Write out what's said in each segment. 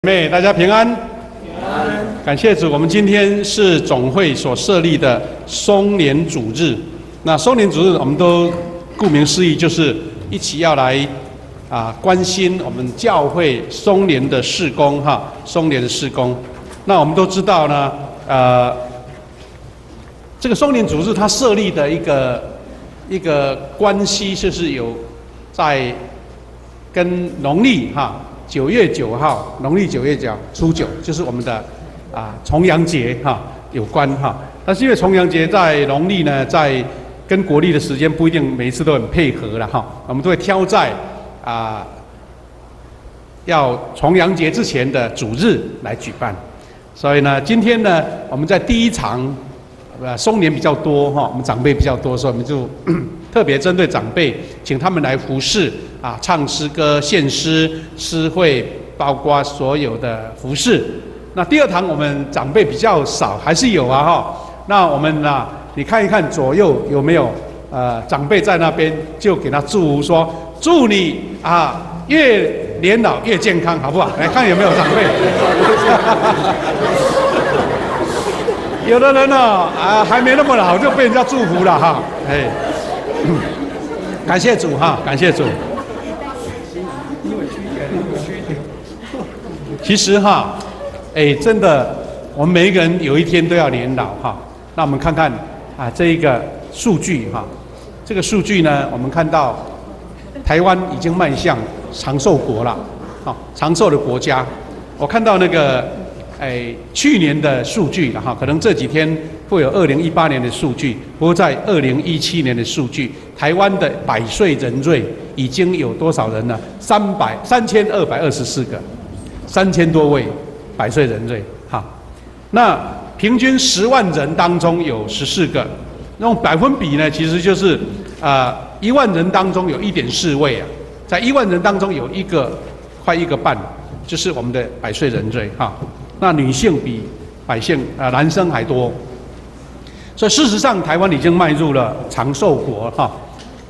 妹，大家平安。感谢主，我们今天是总会所设立的松年主日。那松年主日，我们都顾名思义，就是一起要来关心我们教会松年的事工松年的事工。那我们都知道呢，这个松年主日它设立的一个关系，就是有在跟农历9月9号，农历9月初9，就是我们的重阳节有关但是因为重阳节在农历呢，在跟国历的时间不一定每一次都很配合了我们都会挑在要重阳节之前的主日来举办。所以呢，今天呢，我们在第一场松年比较多我们长辈比较多，所以我们就特别针对长辈，请他们来服侍唱诗歌、献诗、诗会，包括所有的服侍。那第二堂我们长辈比较少，还是有那我们你看一看左右有没有长辈在那边，就给他祝福说：祝你越年老越健康，好不好？来看有没有长辈。有的人还没那么老就被人家祝福了感谢主感谢主。其实真的，我们每一个人有一天都要年老那我们看看这一个数据这个数据呢，我们看到台湾已经迈向长寿国了长寿的国家。我看到那个去年的数据可能这几天会有2018年的数据，不过在2017年的数据，台湾的百岁人瑞已经有多少人呢？3224个，3000多位百岁人瑞那平均10万人当中有14个，那种百分比呢，其实就是1万人当中有1.4位在1万人当中有快1个半，就是我们的百岁人瑞那女性比男生还多，所以事实上台湾已经迈入了长寿国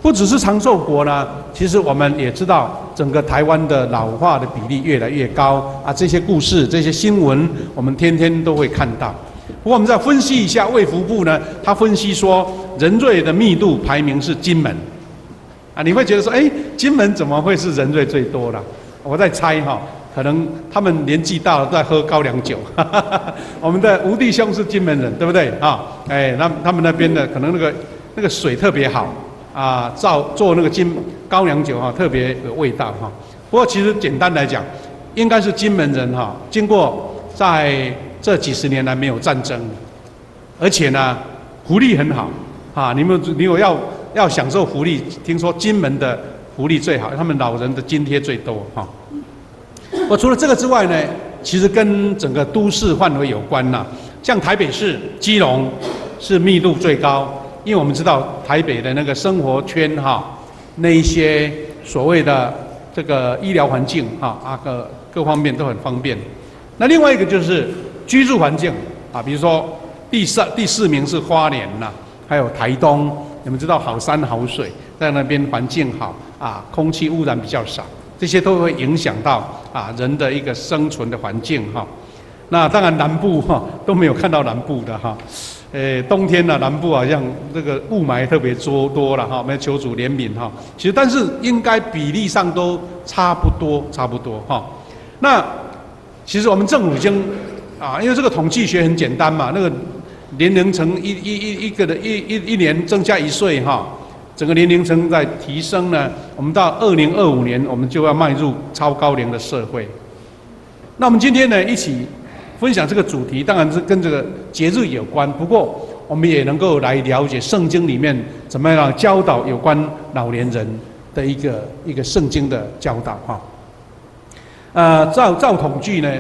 不只是长寿国呢，其实我们也知道整个台湾的老化的比例越来越高这些故事、这些新闻，我们天天都会看到。不过我们再分析一下，卫福部呢，他分析说人瑞的密度排名是金门你会觉得说，金门怎么会是人瑞最多了？我在猜可能他们年纪大了，在喝高粱酒。我们的吴弟兄是金门人，对不对那他们那边的可能那个水特别好做那个高粱酒特别有味道不过其实简单来讲，应该是金门人经过在这几十年来没有战争，而且呢福利很好你们要享受福利，听说金门的福利最好，他们老人的津贴最多除了这个之外呢，其实跟整个都市范围有关像台北市、基隆是密度最高，因为我们知道台北的那个生活圈那一些所谓的这个医疗环境各方面都很方便。那另外一个就是居住环境比如说第四名是花莲还有台东，你们知道好山好水，在那边环境好空气污染比较少，这些都会影响到人的一个生存的环境那当然南部都没有看到南部的冬天南部好像这个雾霾特别多了我们求主怜悯其实但是应该比例上都差不多那其实我们政府已经因为这个统计学很简单嘛，那个年龄层一年增加1岁整个年龄层在提升呢，我们到2025年我们就要迈入超高龄的社会。那我们今天呢一起分享这个主题，当然是跟这个节日有关，不过我们也能够来了解圣经里面怎么样教导有关老年人的一个圣经的教导照统计呢，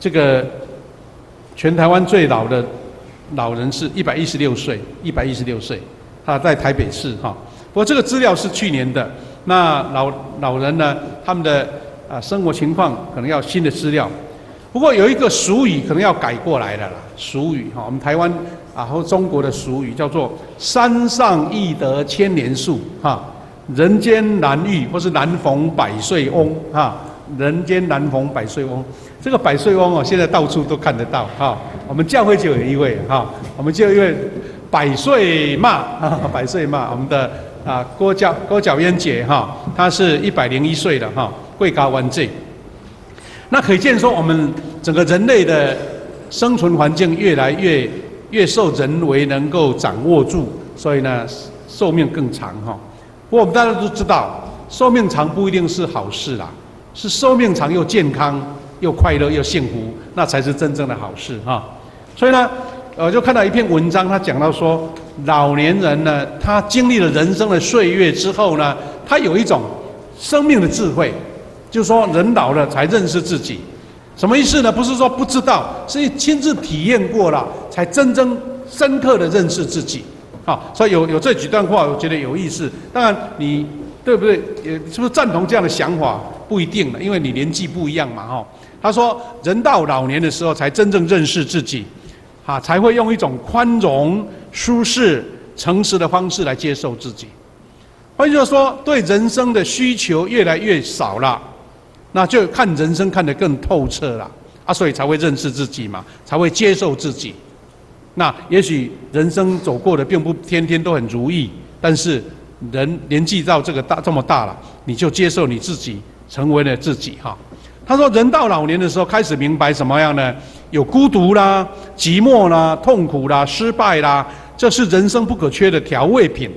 这个全台湾最老的老人是116岁，他在台北市不过这个资料是去年的，那老人呢，他们的生活情况可能要新的资料。不过有一个俗语可能要改过来了啦，俗语我们台湾和中国的俗语叫做"山上易得千年树人间难遇或是难逢百岁翁人间难逢百岁翁这个百岁翁哦，现在到处都看得到哈。我们教会就有一位哈，我们就有一位百岁妈啊，百岁妈，我们的郭角烟姐哈，她是101岁了哈，贵高完这。那可见说，我们整个人类的生存环境越来越受人为能够掌握住，所以呢，寿命更长哈。不过我们大家都知道，寿命长不一定是好事啦，是寿命长又健康又快乐又幸福，那才是真正的好事哈。所以呢，就看到一篇文章，他讲到说，老年人呢，他经历了人生的岁月之后呢，他有一种生命的智慧。就是说，人老了才认识自己，什么意思呢？不是说不知道，是亲自体验过了，才真正深刻的认识自己。好，所以有这几段话，我觉得有意思。当然，你对不对？也是不是赞同这样的想法？不一定了，因为你年纪不一样嘛。哈，他说，人到老年的时候，才真正认识自己，才会用一种宽容、舒适、诚实的方式来接受自己。换句话说，对人生的需求越来越少了。那就看人生看得更透彻了所以才会认识自己嘛，才会接受自己。那也许人生走过的并不天天都很如意，但是人年纪到这么大了，你就接受你自己，成为了自己哈。他说，人到老年的时候开始明白什么样呢？有孤独啦、寂寞啦、痛苦啦、失败啦，这是人生不可缺的调味品。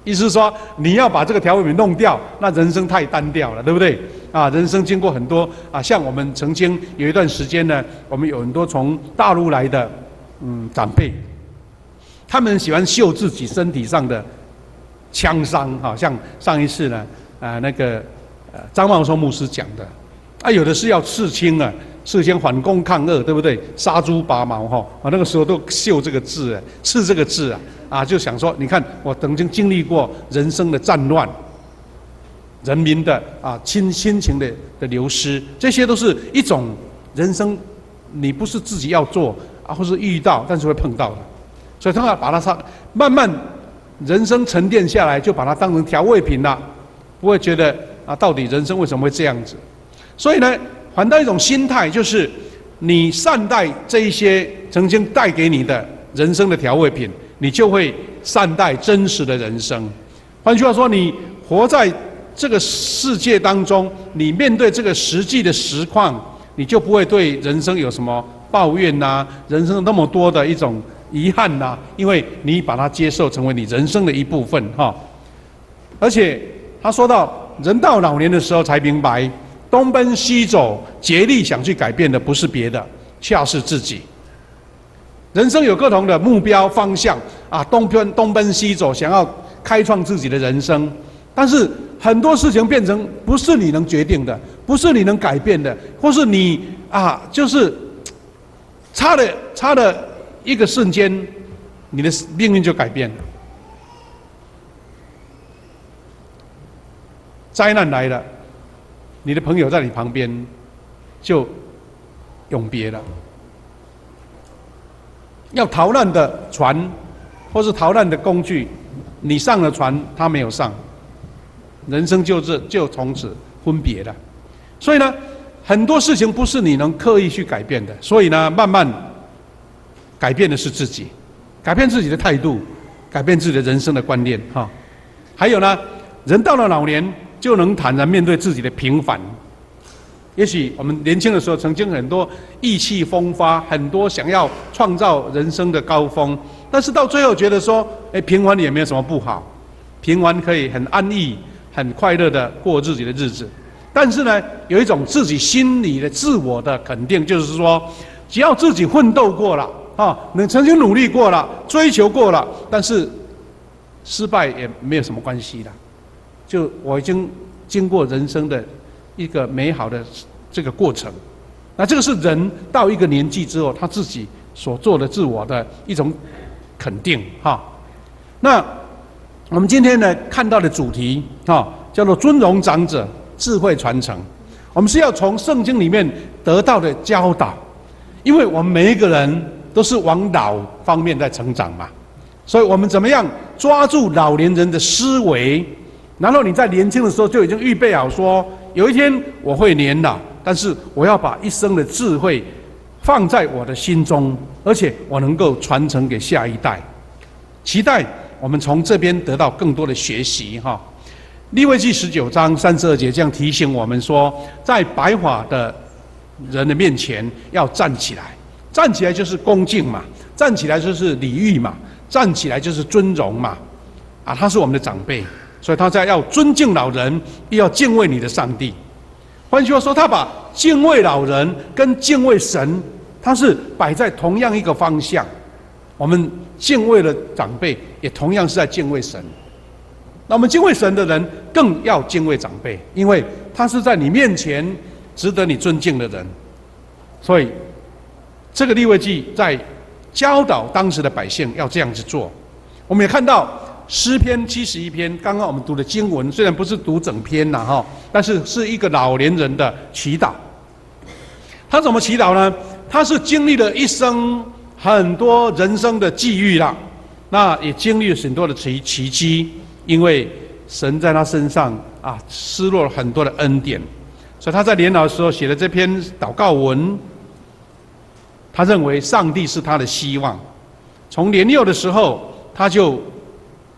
意思是说，你要把这个调味品弄掉，那人生太单调了，对不对？人生经过很多像我们曾经有一段时间呢，我们有很多从大陆来的长辈，他们喜欢秀自己身体上的枪伤，像上一次呢，张茂松牧师讲的，有的是要刺青刺青反攻抗俄，对不对？杀猪拔毛那个时候都绣这个字，刺这个字就想说，你看我曾经经历过人生的战乱。人民的亲情的流失，这些都是一种人生，你不是自己要做或是遇到，但是会碰到的，所以他要把它慢慢人生沉淀下来，就把它当成调味品了，不会觉得到底人生为什么会这样子？所以呢，反倒一种心态，就是你善待这一些曾经带给你的人生的调味品，你就会善待真实的人生。换句话说，你活在这个世界当中，你面对这个实际的实况，你就不会对人生有什么抱怨人生那么多的一种遗憾因为你把它接受成为你人生的一部分而且他说到，人到老年的时候才明白，东奔西走，竭力想去改变的不是别的，恰是自己。人生有各同的目标方向东奔西走，想要开创自己的人生，但是很多事情变成不是你能决定的，不是你能改变的，或是你就是差了一个瞬间，你的命运就改变了。灾难来了，你的朋友在你旁边就永别了。要逃难的船或是逃难的工具，你上了船，他没有上，人生就从此分别了。所以呢，很多事情不是你能刻意去改变的，所以呢，慢慢改变的是自己，改变自己的态度，改变自己的人生的观念还有呢，人到了老年，就能坦然面对自己的平凡。也许我们年轻的时候曾经很多意气风发，很多想要创造人生的高峰，但是到最后觉得说，平凡也没有什么不好，平凡可以很安逸、很快乐的过自己的日子。但是呢，有一种自己心里的自我的肯定，就是说，只要自己奋斗过了你曾经努力过了，追求过了，但是失败也没有什么关系了。就我已经经过人生的一个美好的这个过程，那这个是人到一个年纪之后，他自己所做的自我的一种肯定那我们今天呢看到的主题叫做尊荣长者，智慧传承。我们是要从圣经里面得到的教导，因为我们每一个人都是往老方面在成长嘛，所以我们怎么样抓住老年人的思维，然后你在年轻的时候就已经预备好说，有一天我会年老，但是我要把一生的智慧放在我的心中，而且我能够传承给下一代。期待我们从这边得到更多的学习哈。利未记19章32节这样提醒我们说，在白发的人的面前要站起来，站起来就是恭敬嘛，站起来就是礼遇嘛，站起来就是尊荣嘛。啊，他是我们的长辈，所以他在要尊敬老人，又要敬畏你的上帝。换句话说，他把敬畏老人跟敬畏神，他是摆在同样一个方向。我们敬畏的长辈，也同样是在敬畏神。那我们敬畏神的人，更要敬畏长辈，因为他是在你面前值得你尊敬的人。所以，这个利未记在教导当时的百姓要这样子做。我们也看到诗篇71篇，刚刚我们读的经文，虽然不是读整篇啦哈，但是是一个老年人的祈祷。他怎么祈祷呢？他是经历了一生很多人生的际遇啦，那也经历了很多的奇迹，因为神在他身上啊施落了很多的恩典，所以他在年老的时候写了这篇祷告文。他认为上帝是他的希望，从年幼的时候他就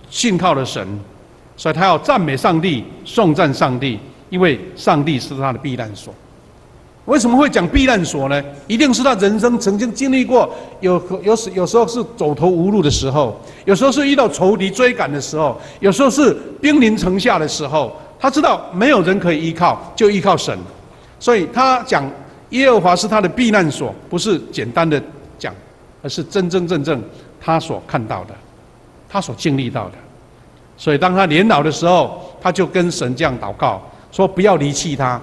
信靠了神，所以他要赞美上帝，颂赞上帝，因为上帝是他的避难所。为什么会讲避难所呢？一定是他人生曾经经历过，有时候是走投无路的时候，有时候是遇到仇敌追赶的时候，有时候是兵临城下的时候，他知道没有人可以依靠，就依靠神。所以他讲耶和华是他的避难所，不是简单的讲，而是真真正正他所看到的，他所经历到的。所以当他年老的时候，他就跟神这样祷告，说不要离弃他。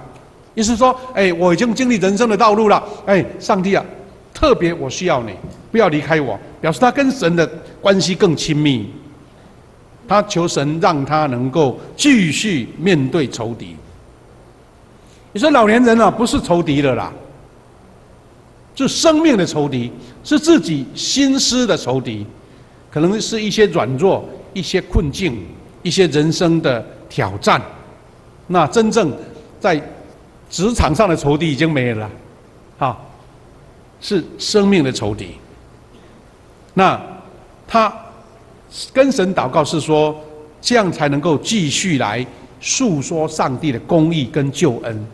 意思说，我已经经历人生的道路了，上帝啊，特别我需要你，不要离开我。表示他跟神的关系更亲密，他求神让他能够继续面对仇敌。你说老年人啊，不是仇敌了啦，是生命的仇敌，是自己心思的仇敌，可能是一些软弱、一些困境、一些人生的挑战。那真正在职场上的仇敌已经没了，是生命的仇敌。那他跟神祷告是说，这样才能够继续来诉说上帝的公义跟救恩。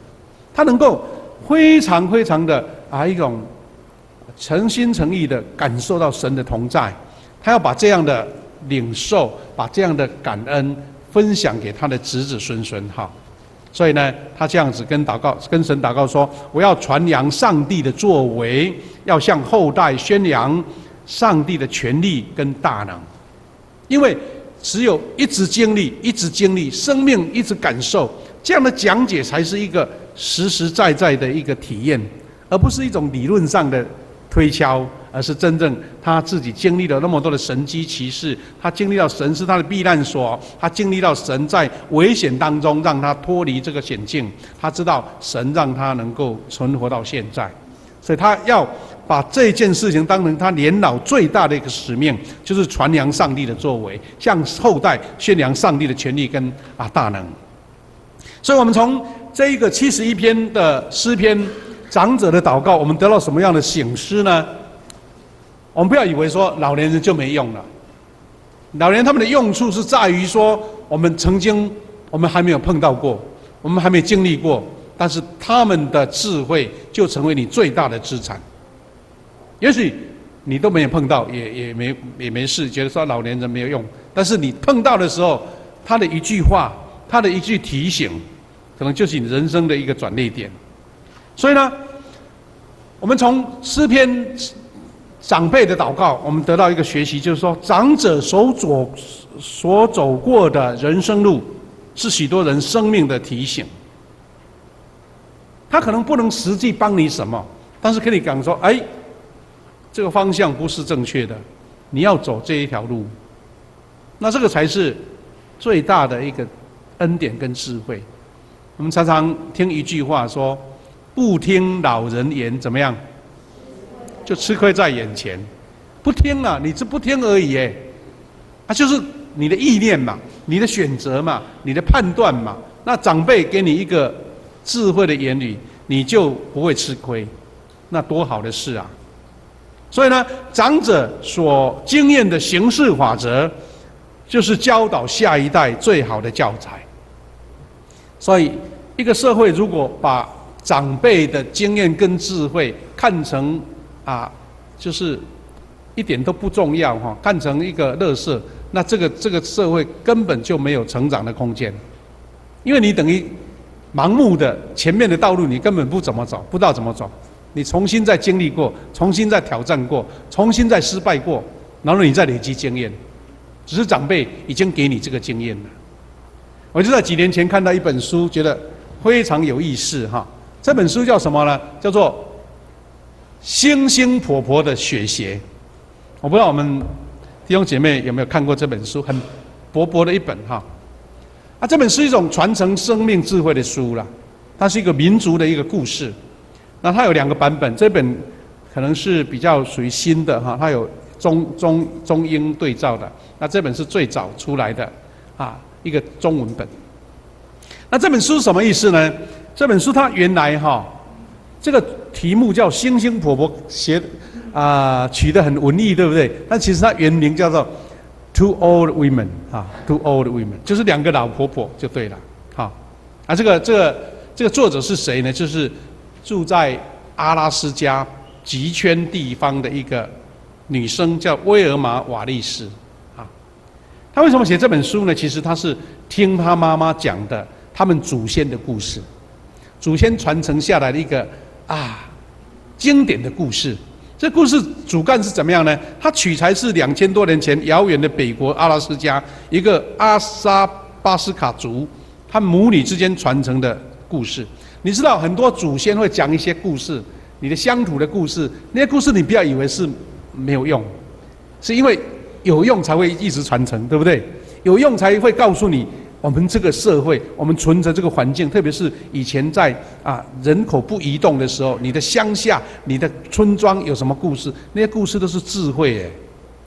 他能够非常非常的一种诚心诚意的感受到神的同在，他要把这样的领受，把这样的感恩分享给他的子子孙孙哈。所以呢，他这样子跟神祷告说：我要传扬上帝的作为，要向后代宣扬上帝的权力跟大能。因为只有一直经历，生命一直感受，这样的讲解才是一个实实在在的一个体验，而不是一种理论上的推敲，而是真正他自己经历了那么多的神迹奇事，他经历到神是他的避难所，他经历到神在危险当中让他脱离这个险境，他知道神让他能够存活到现在，所以他要把这件事情当成他年老最大的一个使命，就是传扬上帝的作为，向后代宣扬上帝的权力跟大能。所以我们从这一个71篇的诗篇长者的祷告，我们得到什么样的省思呢？我们不要以为说老年人就没用了，老年人他们的用处是在于说，我们还没有碰到过，我们还没经历过，但是他们的智慧就成为你最大的资产。也许你都没有碰到，也没事，觉得说老年人没有用，但是你碰到的时候，他的一句话，他的一句提醒，可能就是你人生的一个转捩点。所以呢，我们从诗篇长辈的祷告，我们得到一个学习，就是说长者所走过的人生路，是许多人生命的提醒。他可能不能实际帮你什么，但是跟你讲说，这个方向不是正确的，你要走这一条路。那这个才是最大的一个恩典跟智慧。我们常常听一句话说，不听老人言怎么样，就吃亏在眼前。不听啊，你这不听而已就是你的意念嘛，你的选择嘛，你的判断嘛。那长辈给你一个智慧的言语，你就不会吃亏，那多好的事啊！所以呢，长者所经验的行事法则，就是教导下一代最好的教材。所以，一个社会如果把长辈的经验跟智慧看成就是一点都不重要哈，看成一个垃圾，那这个社会根本就没有成长的空间，因为你等于盲目的前面的道路你根本不怎么走，不知道怎么走，你重新再经历过，重新再挑战过，重新再失败过，然后你再累积经验，只是长辈已经给你这个经验了。我就在几年前看到一本书，觉得非常有意思哈。这本书叫什么呢？叫做《星星婆婆的雪鞋》。我不知道我们弟兄姐妹有没有看过这本书，很薄薄的一本哈。这本是一种传承生命智慧的书啦，它是一个民族的一个故事。那它有2个版本，这本可能是比较属于新的哈，它有中英对照的。那这本是最早出来的一个中文本。那这本书什么意思呢？这本书它原来这个题目叫星星婆婆取得很文艺，对不对？但其实它原名叫做 Two Old Women Two Old Women 就是2个老婆婆就对了这个作者是谁呢？就是住在阿拉斯加极圈地方的一个女生，叫威尔玛·瓦利斯她为什么写这本书呢？其实她是听她妈妈讲的他们祖先的故事，祖先传承下来的一个经典的故事。这故事主干是怎么样呢？它取材是2000多年前遥远的北国阿拉斯加一个阿沙巴斯卡族，他母女之间传承的故事。你知道很多祖先会讲一些故事，你的乡土的故事，那些故事你不要以为是没有用，是因为有用才会一直传承，对不对？有用才会告诉你我们这个社会，我们存着这个环境，特别是以前在人口不移动的时候，你的乡下、你的村庄有什么故事？那些故事都是智慧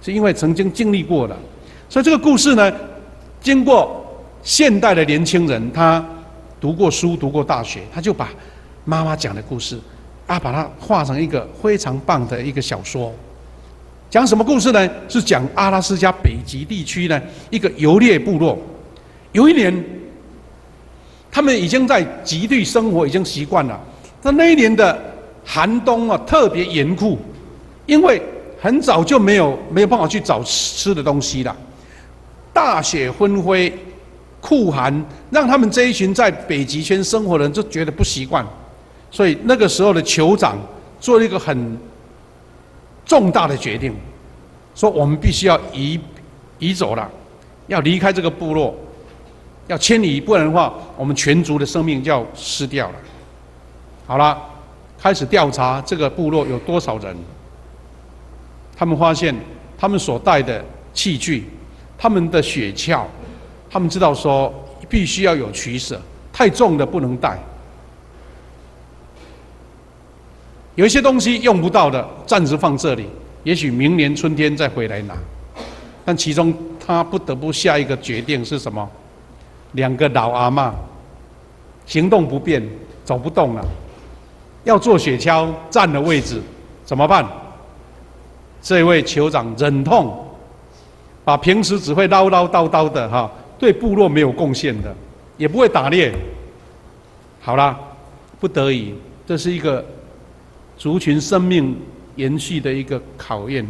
是因为曾经经历过的。所以这个故事呢，经过现代的年轻人，他读过书、读过大学，他就把妈妈讲的故事把它画成一个非常棒的一个小说。讲什么故事呢？是讲阿拉斯加北极地区呢一个游猎部落。有一年，他们已经在极地生活，已经习惯了。但那一年的寒冬特别严酷，因为很早就没有办法去找吃的东西了。大雪纷飞，酷寒，让他们这一群在北极圈生活的人就觉得不习惯。所以那个时候的酋长做了一个很重大的决定，说我们必须要移走了，要离开这个部落。要迁移，不然的话，我们全族的生命就要失掉了。好了，开始调查这个部落有多少人。他们发现，他们所带的器具，他们的雪橇，他们知道说必须要有取舍，太重的不能带。有一些东西用不到的，暂时放这里，也许明年春天再回来拿。但其中他不得不下一个决定是什么？2个老阿嬷行动不便，走不动了，要坐雪橇占了位置，怎么办？这位酋长忍痛把平时只会唠唠叨叨的对部落没有贡献的，也不会打猎，好啦，不得已，这是一个族群生命延续的一个考验，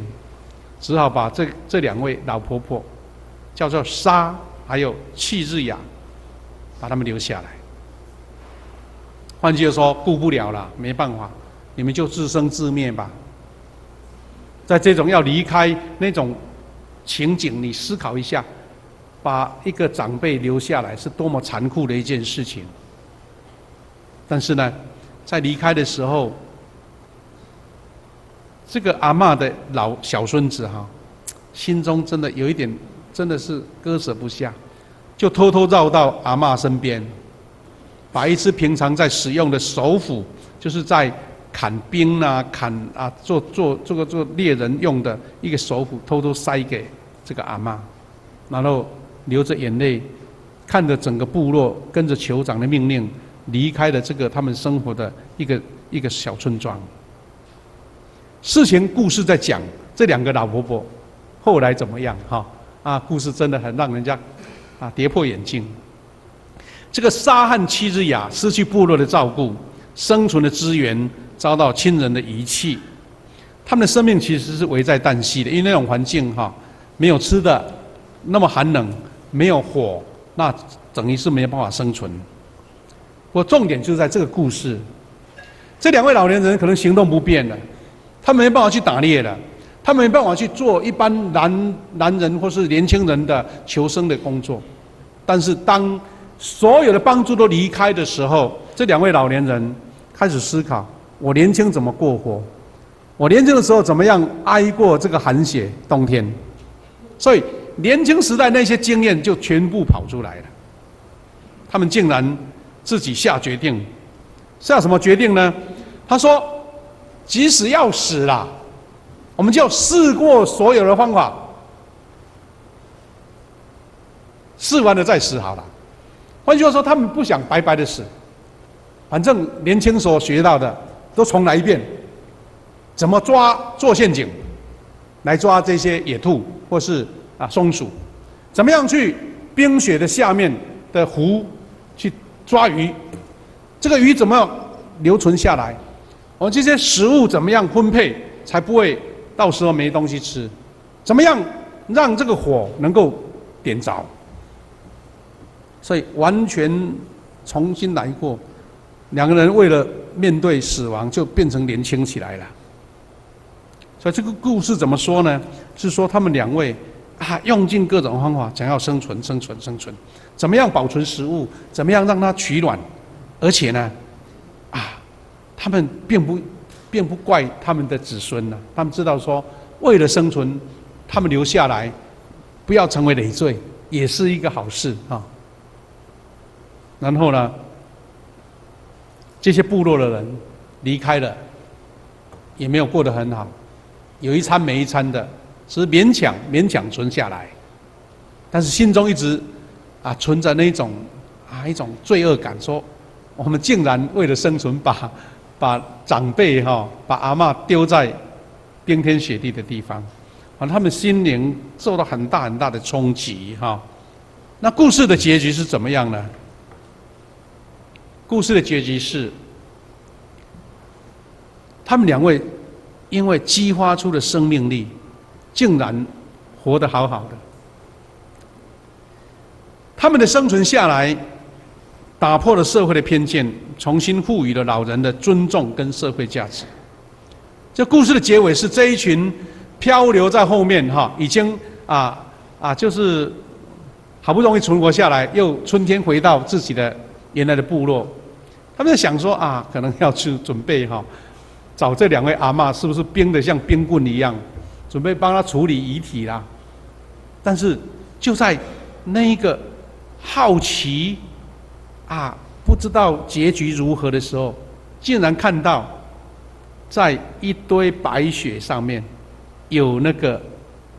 只好把这2位老婆婆叫做莎还有契日雅，把他们留下来。换句话说，顾不了了，没办法，你们就自生自灭吧。在这种要离开那种情景，你思考一下，把一个长辈留下来是多么残酷的一件事情。但是呢，在离开的时候，这个阿嬷的小孙子心中真的有一点，真的是割舍不下，就偷偷绕到阿嬷身边，把一只平常在使用的手斧，就是在砍冰做猎人用的一个手斧，偷偷塞给这个阿嬷，然后流着眼泪，看着整个部落跟着酋长的命令离开了这个他们生活的一个小村庄。事情故事在讲这两个老婆婆后来怎么样故事真的很让人家跌破眼镜。这个沙汉妻子雅失去部落的照顾，生存的资源遭到亲人的遗弃，他们的生命其实是危在旦夕的，因为那种环境没有吃的，那么寒冷，没有火，那等于是没有办法生存。我重点就是在这个故事，这两位老年人可能行动不便了，他们没办法去打猎了，他们没办法去做一般男人或是年轻人的求生的工作。但是当所有的帮助都离开的时候，这两位老年人开始思考：我年轻怎么过活？我年轻的时候怎么样挨过这个寒血冬天？所以年轻时代那些经验就全部跑出来了。他们竟然自己下决定，下什么决定呢？他说：即使要死了，我们就试过所有的方法，试完了再死好了。换句话说，他们不想白白的死，反正年轻所学到的都重来一遍。怎么做陷阱，来抓这些野兔或是松鼠？怎么样去冰雪的下面的湖去抓鱼？这个鱼怎么样留存下来？我们这些食物怎么样分配，才不会到时候没东西吃？怎么样让这个火能够点着？所以完全重新来过，两个人为了面对死亡，就变成年轻起来了。所以这个故事怎么说呢？是说他们两位用尽各种方法，想要生存，怎么样保存食物，怎么样让它取暖，而且呢，他们并不怪他们的子孙了，他们知道说，为了生存，他们留下来，不要成为累赘，也是一个好事然后呢，这些部落的人离开了，也没有过得很好，有一餐没一餐的，只是勉强存下来，但是心中一直存着那一种罪恶感，说我们竟然为了生存把长辈把阿嬷丢在冰天雪地的地方，他们心灵受到很大的冲击那故事的结局是怎么样呢？故事的结局是，他们两位因为激发出的生命力，竟然活得好好的。他们的生存下来，打破了社会的偏见，重新赋予了老人的尊重跟社会价值。这故事的结尾是这一群漂流在后面已经就是好不容易存活下来，又春天回到自己的原来的部落。他们在想说可能要去准备找这两位阿嬷，是不是冰得像冰棍一样，准备帮他处理遗体啦？但是就在那一个好奇不知道结局如何的时候，竟然看到在一堆白雪上面有那个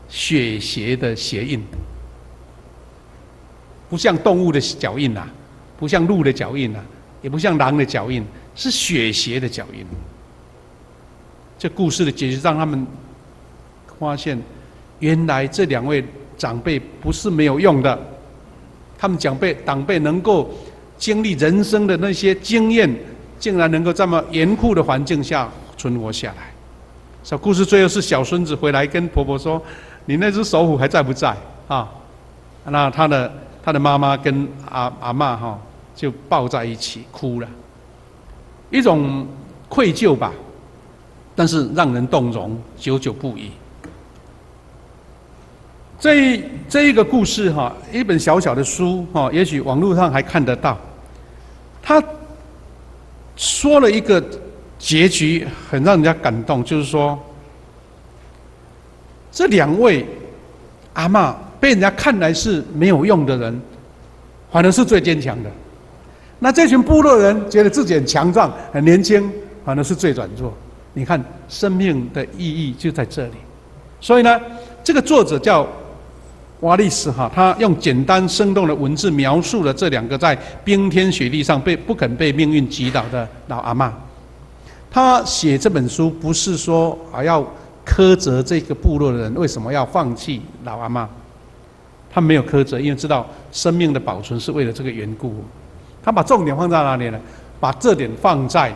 雪鞋的鞋印，不像动物的脚印不像鹿的脚印也不像狼的脚印，是雪鞋的脚印。这故事的结局让他们发现，原来这两位长辈不是没有用的，他们长辈能够经历人生的那些经验，竟然能够这么严酷的环境下存活下来。所以故事最后是小孙子回来跟婆婆说：“你那只手虎还在不在？”那他的妈妈跟阿嬷就抱在一起哭了，一种愧疚吧，但是让人动容，久久不已。这一个故事一本小小的书也许网络上还看得到。他说了一个结局，很让人家感动，就是说，这两位阿嬷被人家看来是没有用的人，反而是最坚强的。那这群部落人觉得自己很强壮、很年轻，反而是最软弱。你看，生命的意义就在这里。所以呢，这个作者叫瓦利斯哈，他用简单生动的文字描述了这两个在冰天雪地上不肯被命运击倒的老阿嬷。他写这本书不是说要苛责这个部落的人为什么要放弃老阿嬷，他没有苛责，因为知道生命的保存是为了这个缘故。他把重点放在哪里呢？把这点放在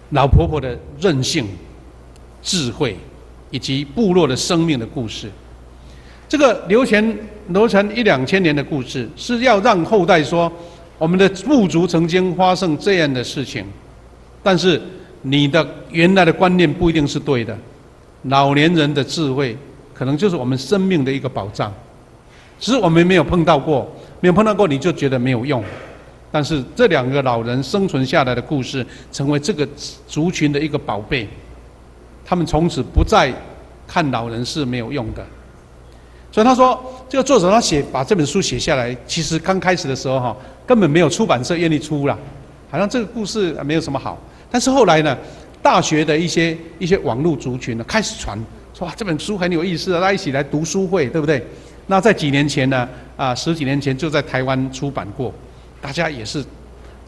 老婆婆的韧性、智慧以及部落的生命的故事。这个流传1-2千年的故事，是要让后代说，我们的部族曾经发生这样的事情，但是你的原来的观念不一定是对的。老年人的智慧，可能就是我们生命的一个保障，只是我们没有碰到过，你就觉得没有用。但是这两个老人生存下来的故事，成为这个族群的一个宝贝，他们从此不再看老人是没有用的。所以他说，这个作者把这本书写下来，其实刚开始的时候根本没有出版社愿意出啦，好像这个故事没有什么好。但是后来呢，大学的一些网络族群呢开始传，说这本书很有意思，大家一起来读书会，对不对？那在几年前呢，10几年前就在台湾出版过，大家也是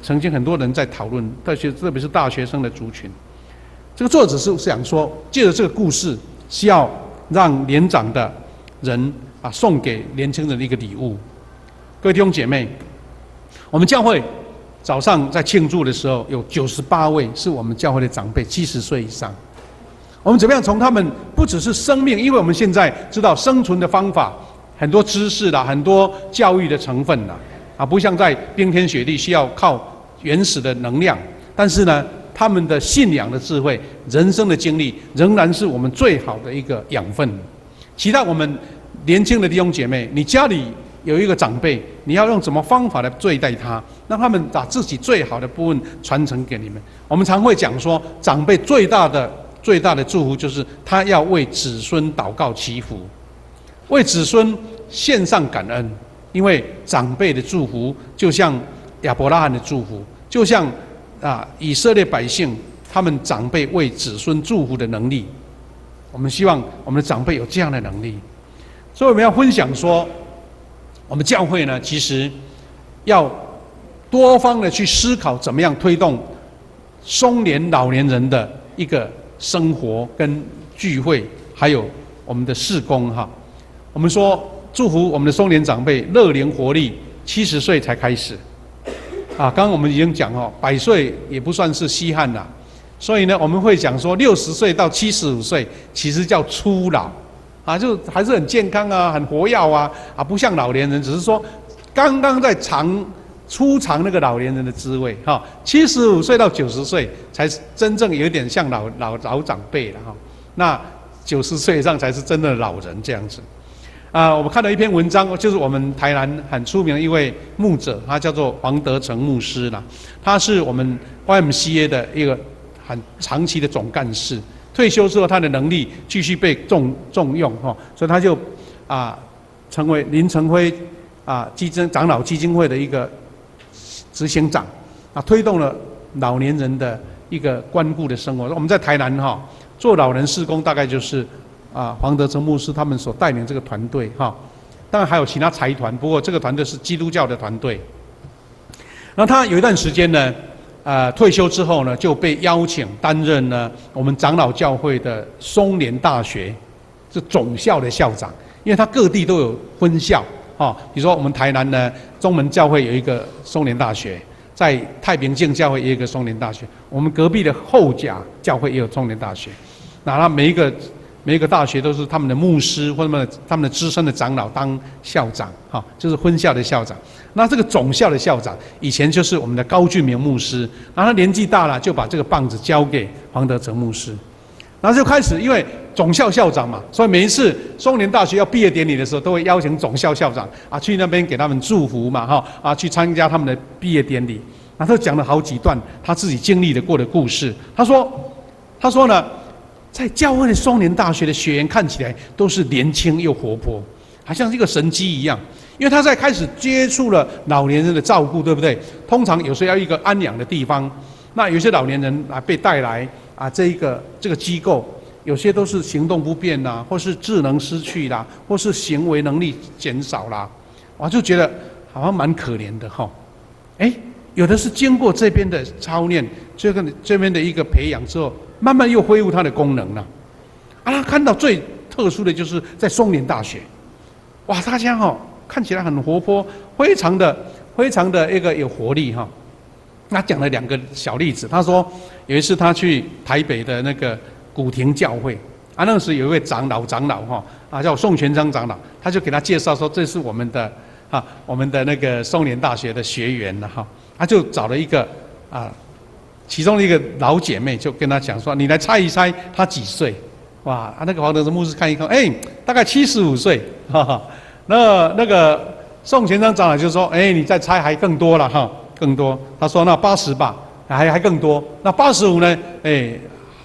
曾经很多人在讨论，特别是大学生的族群。这个作者是想说，借着这个故事，是要让年长的人送给年轻人的一个礼物。各位弟兄姐妹，我们教会早上在庆祝的时候，有98位是我们教会的长辈，70岁以上。我们怎么样从他们不只是生命，因为我们现在知道生存的方法，很多知识啦，很多教育的成分啦，不像在冰天雪地需要靠原始的能量，但是呢，他们的信仰的智慧、人生的经历，仍然是我们最好的一个养分。期待我们年轻的弟兄姐妹，你家里有一个长辈，你要用什么方法来对待他，让他们把自己最好的部分传承给你们。我们常会讲说，长辈最大的祝福就是他要为子孙祷告祈福，为子孙献上感恩，因为长辈的祝福就像亚伯拉罕的祝福，就像以色列百姓他们长辈为子孙祝福的能力。我们希望我们的长辈有这样的能力，所以我们要分享说，我们教会呢，其实要多方的去思考，怎么样推动松年老年人的一个生活跟聚会，还有我们的事工哈。我们说祝福我们的松年长辈乐龄活力，70岁才开始。刚刚我们已经讲100岁也不算是稀罕啦。所以呢，我们会讲说，60岁到75岁其实叫初老，就还是很健康很活跃不像老年人，只是说刚刚在初尝那个老年人的滋味75岁到90岁才真正有点像老长辈了那90岁以上才是真的老人这样子。我们看到一篇文章，就是我们台南很出名的一位牧者，他叫做黄德成牧师啦，他是我们 YMCA 的一个很长期的总干事，退休之后他的能力继续被重用所以他就成为林成辉长老基金会的一个执行长推动了老年人的一个关顾的生活。我们在台南做老人事工，大概就是黄德成牧师他们所带领这个团队当然还有其他财团，不过这个团队是基督教的团队。然后他有一段时间呢退休之后呢，就被邀请担任呢我们长老教会的松联大学是总校的校长，因为他各地都有分校比如说我们台南呢中门教会有一个松联大学，在太平境教会也有一个松联大学，我们隔壁的后甲教会也有松联大学。那他每一个大学都是他们的牧师或者他们的资深的长老当校长就是分校的校长。那这个总校的校长以前就是我们的高俊明牧师，然后他年纪大了，就把这个棒子交给黄德成牧师，然后就开始，因为总校校长嘛，所以每一次松联大学要毕业典礼的时候，都会邀请总校校长去那边给他们祝福嘛去参加他们的毕业典礼。然后他讲了好几段他自己经历的过的故事。他说呢，在教会的松联大学的学员看起来都是年轻又活泼，好像是一个神机一样。因为他在开始接触了老年人的照顾，对不对？通常有时候要一个安养的地方，那有些老年人被带来这个机构，有些都是行动不便啦，或是智能失去啦，或是行为能力减少啦，我就觉得好像蛮可怜的哈。有的是经过这边的操练，这边的一个培养之后，慢慢又恢复它的功能了。他看到最特殊的就是在松联大学，哇，大家看起来很活泼，非常的一个有活力哈。他讲了2个小例子，他说有一次他去台北的那个古亭教会，那个时候有一位长老叫宋全章长老，他就给他介绍说这是我们的那个松联大学的学员了哈。他就找了一个其中的一个老姐妹，就跟他讲说：“你来猜一猜他几岁？”哇，那个黄德成牧师看一看，大概75岁，哈哈。那个宋全章长老就说：“你再猜还更多了哈，更多。”他说：“那80吧，还更多。那85呢？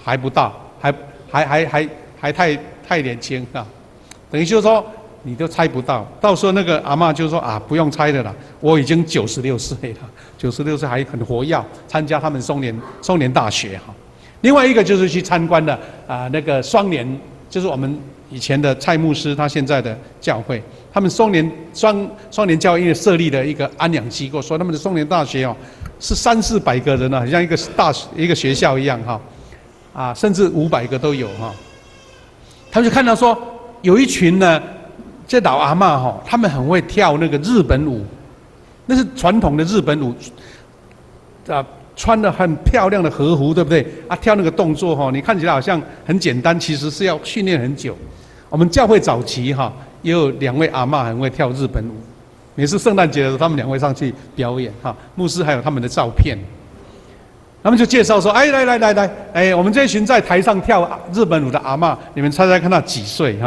还不到，还太年轻啊。等于就是说。”你都猜不到，到时候那个阿嬷就说不用猜的啦，我已经96岁了，96岁还很活跃，参加他们松联大学哈。另外一个就是去参观的那个双联，就是我们以前的蔡牧师他现在的教会，他们双联教会因为设立了一个安养机构，所以他们的松联大学是300-400个人很像一个学校一样哈，甚至500个都有哈。他们就看到说有一群呢。这老阿嬷他们很会跳那个日本舞，那是传统的日本舞，穿得很漂亮的和服，对不对？跳那个动作你看起来好像很简单，其实是要训练很久。我们教会早期也有2位阿嬷很会跳日本舞，每次圣诞节的时候，他们2位上去表演牧师还有他们的照片。他们就介绍说：“来，我们这群在台上跳日本舞的阿嬷，你们猜猜看他几岁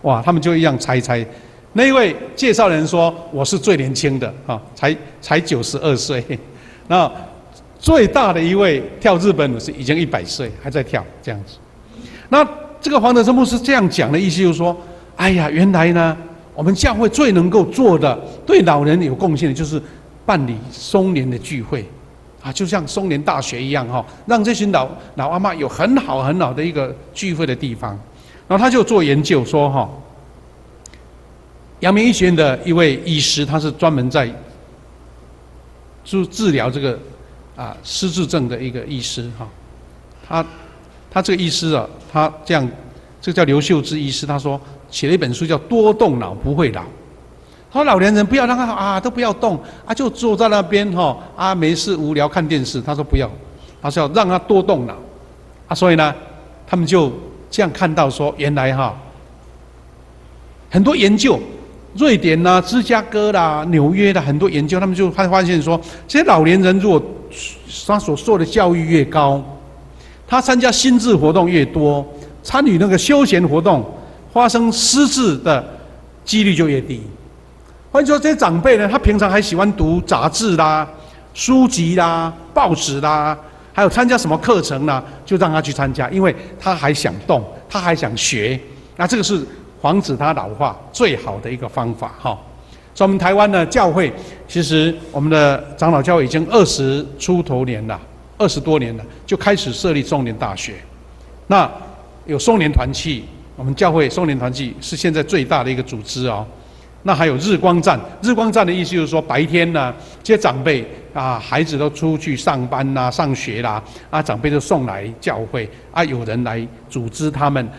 哇，他们就一样猜。那一位介绍人说：“我是最年轻的才92岁。那最大的一位跳日本舞是已经100岁，还在跳这样子。那这个黄德成牧师这样讲的意思就是说：原来呢，我们教会最能够做的，对老人有贡献的，就是办理松联的聚会就像松联大学一样让这群老阿嬷有很好的一个聚会的地方。”然后他就做研究说阳明医学院的一位医师，他是专门在治疗这个失智症的一个医师他这个医师他这个叫刘秀芝医师，他说写了一本书叫《多动脑不会老》。他说老年人不要让他都不要动就坐在那边没事无聊看电视。他说不要，他说要让他多动脑所以呢，他们就这样看到说，原来很多研究，瑞典啦、芝加哥啦、纽约的很多研究，他们就发现说，这些老年人如果他所受的教育越高，他参加心智活动越多，参与那个休闲活动，发生失智的几率就越低。换句话说，这些长辈呢，他平常还喜欢读杂志啦、书籍啦、报纸啦。还有参加什么课程呢？就让他去参加，因为他还想动，他还想学。那这个是防止他老化最好的一个方法所以我们台湾的教会，其实我们的长老教会已经20出头年了，20多年了，就开始设立松联大学。那有松联团契，我们教会松联团契是现在最大的一个组织那还有日光站，日光站的意思就是说，白天呢，这些长辈孩子都出去上班啦、上学啦，长辈就送来教会有人来组织他们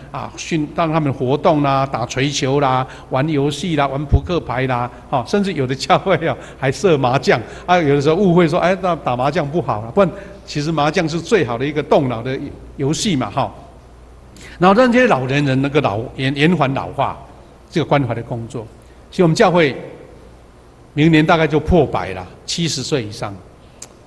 让他们活动啦、打槌球啦、玩游戏啦、玩扑克牌啦，甚至有的教会还设麻将有的时候误会说，那打麻将不好了，不然其实麻将是最好的一个动脑的游戏嘛然后让这些老年人那个延缓老化这个关怀的工作。所以我们教会明年大概就破100了，70岁以上。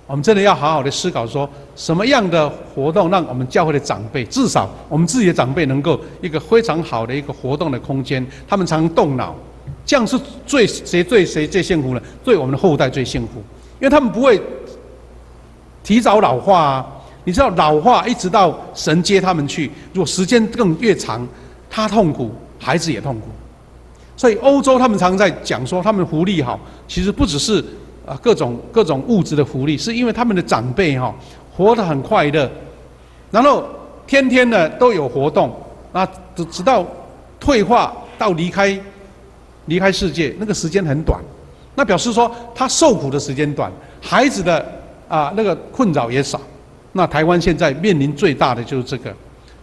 我们真的要好好的思考说，什么样的活动让我们教会的长辈，至少我们自己的长辈能够一个非常好的一个活动的空间，他们常动脑，这样是谁最幸福呢？对我们的后代最幸福，因为他们不会提早老化你知道老化一直到神接他们去，如果时间越长，他痛苦，孩子也痛苦。所以欧洲他们常常在讲说，他们福利其实不只是各种物质的福利，是因为他们的长辈活得很快乐，然后天天呢都有活动那直到退化到离开世界，那个时间很短，那表示说他受苦的时间短，孩子的那个困扰也少。那台湾现在面临最大的就是这个，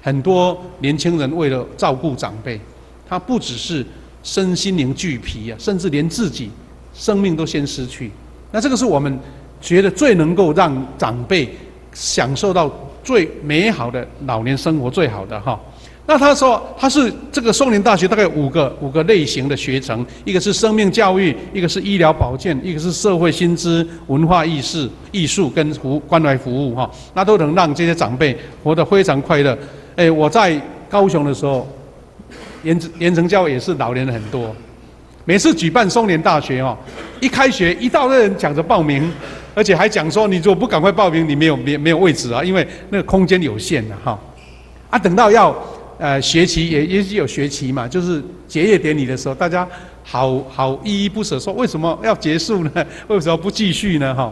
很多年轻人为了照顾长辈，他不只是身心灵俱疲啊，甚至连自己生命都先失去。那这个是我们觉得最能够让长辈享受到最美好的老年生活最好的哈。那他说他是这个松林大学大概有五个类型的学程，一个是生命教育，一个是医疗保健，一个是社会新知、文化艺术跟关怀服务哈，那都能让这些长辈活得非常快乐。我在高雄的时候，盐城教会也是老年人很多，每次举办松林大学一开学一到的人抢着报名，而且还讲说你如果不赶快报名，你没有位置啊，因为那个空间有限哈。等到要学期也许有学期嘛，就是结业典礼的时候，大家好依依不舍，说为什么要结束呢？为什么不继续呢？哈，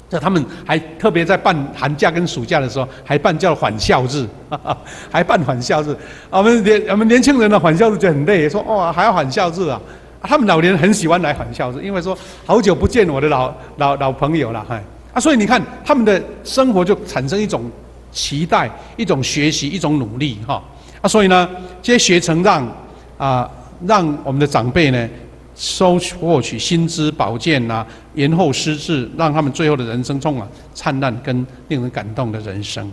这他们还特别在办寒假跟暑假的时候，还办叫返校日，还办返校日。我们年轻人的返校日就很累，说还要返校日啊。他们老年人很喜欢来返校日，因为说好久不见我的老朋友了，所以你看他们的生活就产生一种期待、一种学习、一种努力哈。所以呢，这些学程让我们的长辈呢获取薪资、保健延后失智，让他们最后的人生充满灿烂跟令人感动的人生。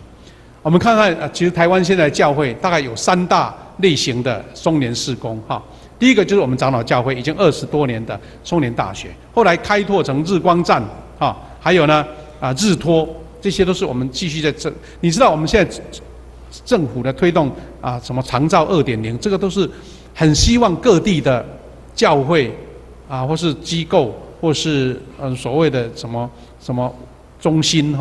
我们看看其实台湾现在教会大概有3大类型的松年事工哈。第一个就是我们长老教会已经20多年的松年大学，后来开拓成日光站还有呢日托，这些都是我们继续在这。你知道我们现在政府的推动什么长照2.0，这个都是很希望各地的教会或是机构或是所谓的什么中心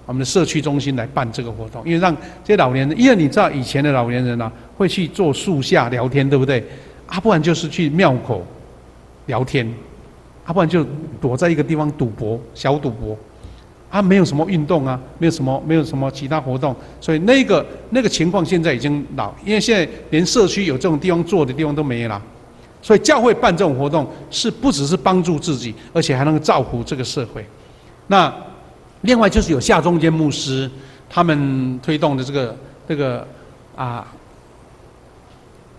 我们的社区中心来办这个活动，因为让这些老年人，因为你知道以前的老年人会去坐树下聊天，对不对？不然就是去庙口聊天，不然就躲在一个地方赌博，小赌博。没有什么运动没有什么其他活动，所以那个情况现在已经老，因为现在连社区有这种地方坐的地方都没了，所以教会办这种活动不只是帮助自己，而且还能够造福这个社会。那另外就是有下中间牧师，他们推动的这个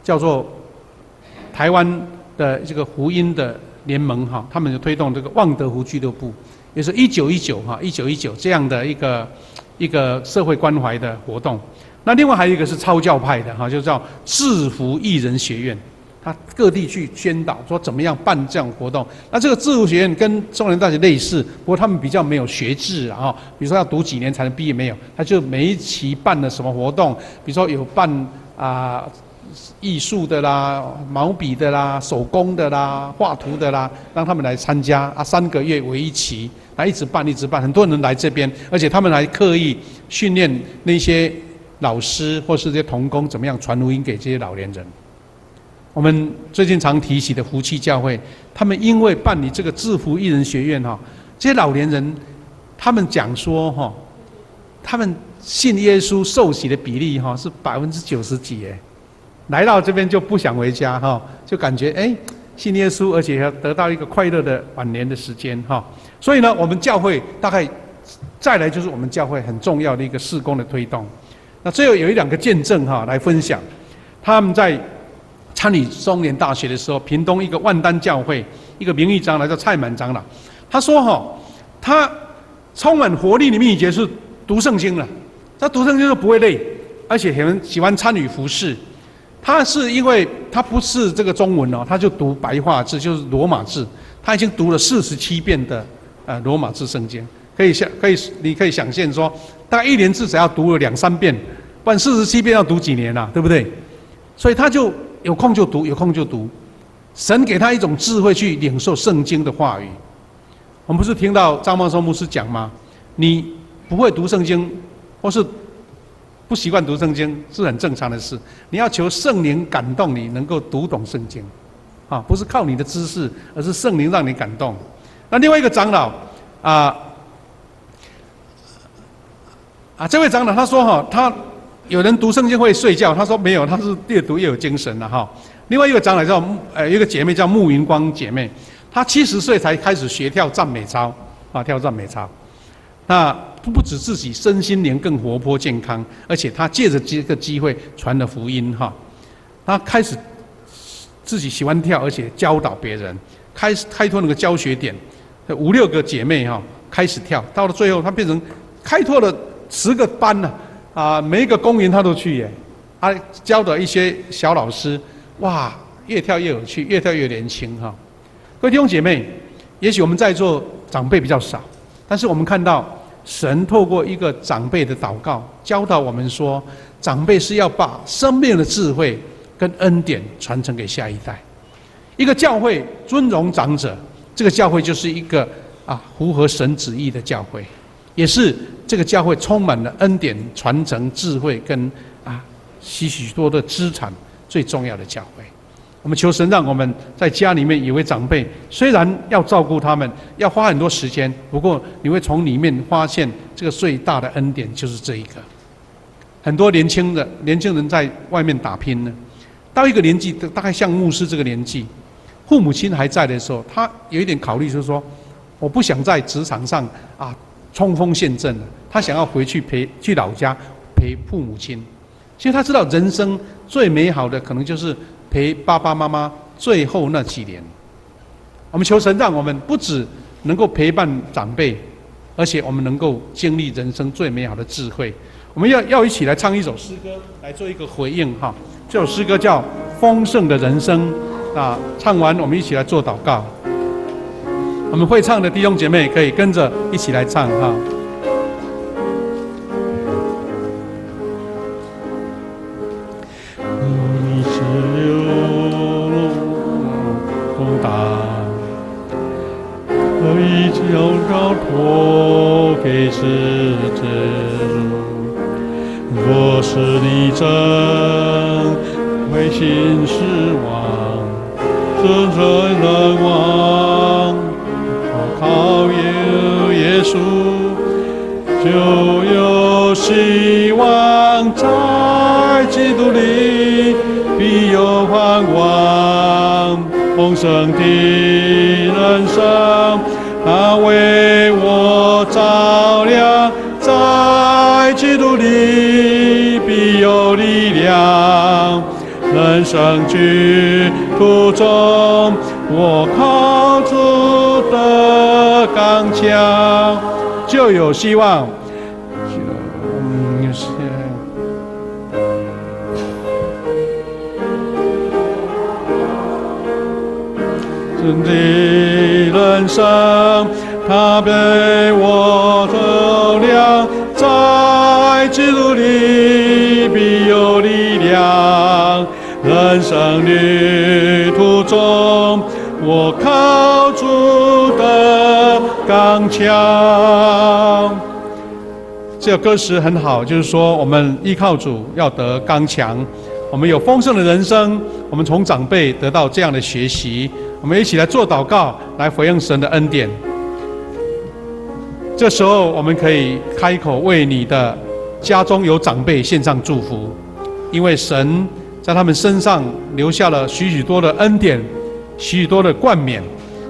叫做台湾的这个福音的联盟他们就推动这个旺德福俱乐部。也是1919这样的一个社会关怀的活动。那另外还有一个是超教派的就叫制服艺人学院，他各地去宣导说怎么样办这样活动。那这个制服学院跟中原大学类似，不过他们比较没有学制比如说要读几年才能毕业，没有，他就每一期办了什么活动，比如说有办艺术的啦、毛笔的啦、手工的啦、画图的啦，让他们来参加3个月为一期，一直办，很多人来这边，而且他们还刻意训练那些老师或是这些同工怎么样传福音给这些老年人。我们最近常提起的福气教会，他们因为办理这个制服艺人学院这些老年人他们讲说他们信耶稣受洗的比例是90%几来到这边就不想回家就感觉信耶稣，而且要得到一个快乐的晚年的时间所以呢，我们教会大概再来就是我们教会很重要的一个事工的推动。那最后有1-2个见证来分享，他们在参与松年大学的时候，屏东一个万丹教会一个名誉长老叫蔡满长老，他说他充满活力的秘诀是读圣经了，他读圣经就不会累，而且很喜欢参与服事。他是因为他不是这个中文他就读白话字，就是罗马字，他已经读了47遍的罗马字圣经，你可以想象说，大概1年至少要读了2-3遍，不然47遍要读几年对不对？所以他就有空就读，神给他一种智慧去领受圣经的话语。我们不是听到张茂松牧师讲吗？你不会读圣经，或是不习惯读圣经是很正常的事，你要求圣灵感动你能够读懂圣经不是靠你的知识，而是圣灵让你感动。那另外一个长老这位长老他说他有人读圣经会睡觉，他说没有，他是越读越有精神了哈。另外一个长老有一个姐妹叫穆云光姐妹，她70岁才开始学跳赞美操啊，跳赞美操。那不止自己身心灵更活泼健康，而且她借着这个机会传了福音哈。她开始自己喜欢跳，而且教导别人，开拓那个教学点，5、6个姐妹哈开始跳，到了最后她变成开拓了10个班呢每一个公园她都去耶，她教的一些小老师，哇，越跳越有趣，越跳越年轻哈。各位弟兄姐妹，也许我们在座长辈比较少，但是我们看到神透过一个长辈的祷告，教导我们说，长辈是要把生命的智慧跟恩典传承给下一代。一个教会尊荣长者，这个教会就是一个符合神旨意的教会，也是这个教会充满了恩典、传承、智慧跟许多的资产最重要的教会。我们求神让我们在家里面有位长辈，虽然要照顾他们，要花很多时间，不过你会从里面发现这个最大的恩典就是这一个。很多年轻人在外面打拼呢，到一个年纪，大概像牧师这个年纪，父母亲还在的时候，他有一点考虑，就是说，我不想在职场上冲锋陷阵了，他想要回去去老家陪父母亲。其实他知道人生最美好的可能就是陪爸爸妈妈最后那几年。我们求神让我们不只能够陪伴长辈，而且我们能够经历人生最美好的智慧。我们要一起来唱一首诗歌来做一个回应哈。这首诗歌叫《丰盛的人生》唱完我们一起来做祷告。我们会唱的弟兄姐妹可以跟着一起来唱哈。你是流风大，可以交交托给世界主。若是你真灰心失望，真正人望，靠耶稣就有希望，在基督里必有盼望。丰盛的人生，他为我照亮，在基督里必有力量。人生旅途中，我靠主的刚强，就有希望。真的人生，他被我照亮，在基督里必有力量。人生旅途中，我靠主的刚强。这个歌词很好，就是说我们依靠主要得刚强，我们有丰盛的人生。我们从长辈得到这样的学习，我们一起来做祷告，来回应神的恩典。这时候我们可以开口为你的家中有长辈献上祝福，因为神在他们身上留下了许多的恩典，许多的冠冕。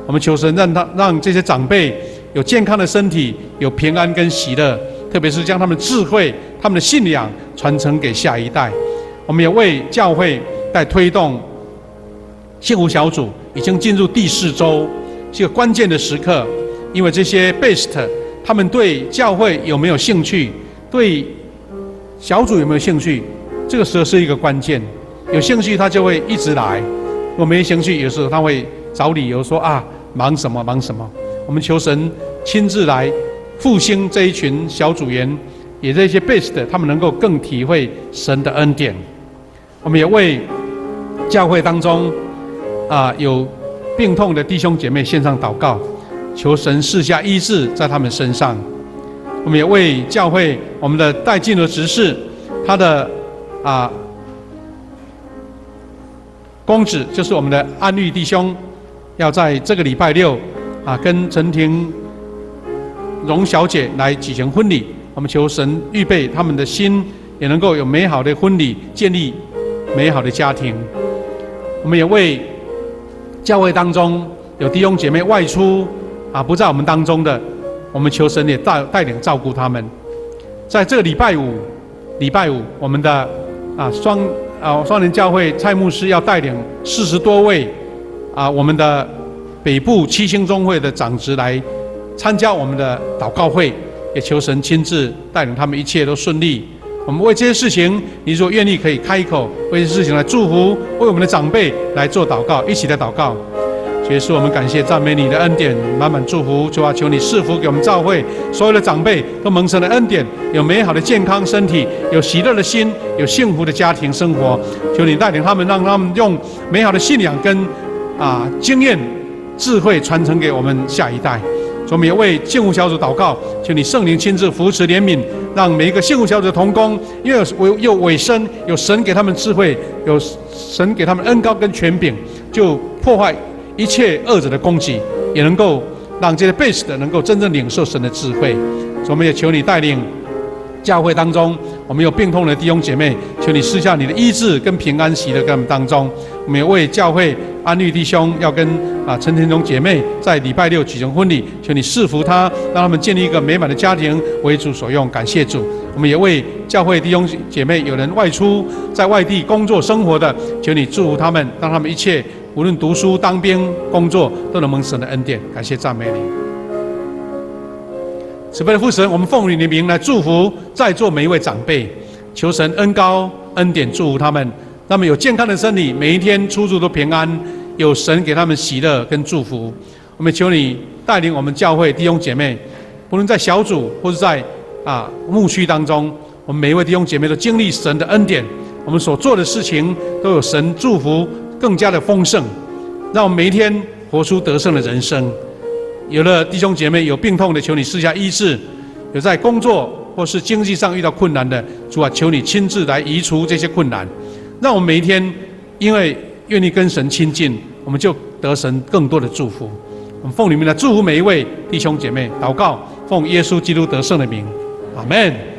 我们求神让这些长辈有健康的身体，有平安跟喜乐，特别是将他们的智慧、他们的信仰传承给下一代。我们也为教会在推动幸福小组已经进入第4周，是个关键的时刻。因为这些 best 他们对教会有没有兴趣，对小组有没有兴趣，这个时候是一个关键。有兴趣他就会一直来，如果没兴趣，有时候他会找理由说忙什么。我们求神亲自来复兴这一群小组员，也这些 best 他们能够更体会神的恩典。我们也为教会当中有病痛的弟兄姐妹献上祷告，求神赐下医治在他们身上。我们也为教会我们的带进的执事，他的公子就是我们的安律弟兄，要在这个礼拜6跟陈婷荣小姐来举行婚礼。我们求神预备他们的心，也能够有美好的婚礼，建立美好的家庭。我们也为教会当中有弟兄姐妹外出不在我们当中的，我们求神也带领照顾他们。在这个礼拜五，我们的双联教会蔡牧师要带领40多位我们的北部七星中会的长职来参加我们的祷告会，也求神亲自带领他们，一切都顺利。我们为这些事情，你如果愿意，可以开口为这些事情来祝福，为我们的长辈来做祷告，一起来祷告。主耶稣，我们感谢赞美你的恩典，满满祝福。主啊，求你赐福给我们教会所有的长辈，都蒙神的恩典，有美好的健康身体，有喜乐的心，有幸福的家庭生活。求你带领他们，让他们用美好的信仰跟经验、智慧传承给我们下一代。我们也为幸福小组祷告，求你圣灵亲自扶持怜悯，让每一个幸福小组的同工，因为有委身，有神给他们智慧，有神给他们恩膏跟权柄，就破坏一切恶者的攻击，也能够让这些被死的能够真正领受神的智慧。我们也求你带领教会当中，我们有病痛的弟兄姐妹，求你施下你的医治跟平安喜乐在我们当中。我们也为教会安律弟兄要跟陈天荣姐妹在礼拜6举行婚礼，求你赐福他，让他们建立一个美满的家庭，为主所用。感谢主。我们也为教会弟兄姐妹有人外出在外地工作生活的，求你祝福他们，让他们一切无论读书、当兵、工作都能蒙神的恩典。感谢赞美你。慈悲的父神，我们奉你的名来祝福在座每一位长辈，求神恩膏恩典祝福他们，让他们有健康的身体，每一天出入都平安，有神给他们喜乐跟祝福。我们求你带领我们教会弟兄姐妹，不论在小组或是在牧区当中，我们每一位弟兄姐妹都经历神的恩典，我们所做的事情都有神祝福，更加的丰盛，让我们每一天活出得胜的人生。有了弟兄姐妹有病痛的，求你施下医治；有在工作或是经济上遇到困难的，主啊，求你亲自来移除这些困难，让我们每一天因为愿意跟神亲近，我们就得神更多的祝福。我们奉你名来祝福每一位弟兄姐妹，祷告奉耶稣基督得胜的名，阿们。